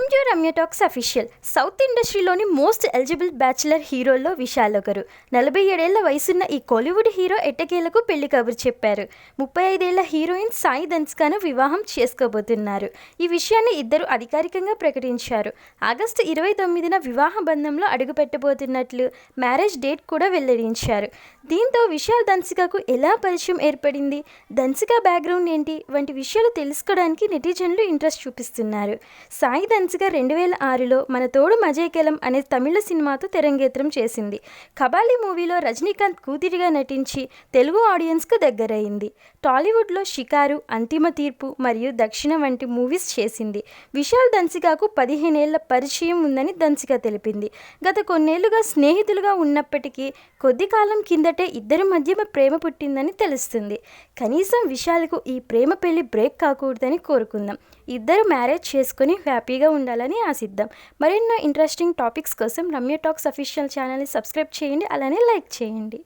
Welcome to Ramya talks official. South ఇండస్ట్రీలోని most eligible bachelor హీరోల్లో విశాల్ ఒకరు. 47 ఏళ్ల వయసున్న ఈ కోలీవుడ్ హీరో ఎట్టకేలకు పెళ్లి కబురు చెప్పారు. 35 ఏళ్ల హీరోయిన్ సాయి ధన్సికాను వివాహం చేసుకోబోతున్నారు. ఈ విషయాన్ని ఇద్దరు అధికారికంగా ప్రకటించారు. ఆగస్టు 29న వివాహ బంధంలో అడుగుపెట్టబోతున్నట్లు మ్యారేజ్ డేట్ కూడా వెల్లడించారు. దీంతో విశాల్ ధన్సికకు ఎలా పరిచయం ఏర్పడింది, ధన్సిక బ్యాక్గ్రౌండ్ ఏంటి వంటి విషయాలు తెలుసుకోవడానికి నెటిజన్లు ఇంట్రెస్ట్ చూపిస్తున్నారు. సాయి ధన్సిక 2006లో మన తోడు మజేకెలం అనే తమిళ సినిమాతో తెరంగేట్రం చేసింది. కబాలి మూవీలో రజనీకాంత్ కూతురిగా నటించి తెలుగు ఆడియన్స్కు దగ్గరైంది. టాలీవుడ్లో షికారు, అంతిమ తీర్పు మరియు దక్షిణ వంటి మూవీస్ చేసింది. విశాల్ ధన్సికకు 15 ఏళ్ల పరిచయం ఉందని ధన్సిక తెలిపింది. గత కొన్నేళ్లుగా స్నేహితులుగా ఉన్నప్పటికీ కొద్ది కాలం కిందటే ఇద్దరి మధ్య ప్రేమ పుట్టిందని తెలుస్తుంది. కనీసం విశాల్కు ఈ ప్రేమ పెళ్లి బ్రేక్ కాకూడదని కోరుకుందాం. ఇద్దరు మ్యారేజ్ చేసుకుని హ్యాపీగా ఉండాలని ఆశిద్దాం. మరెన్నో ఇంట్రెస్టింగ్ టాపిక్స్ కోసం రమ్య టాక్స్ అఫీషియల్ ఛానల్ని సబ్స్క్రైబ్ చేయండి, అలానే లైక్ చేయండి.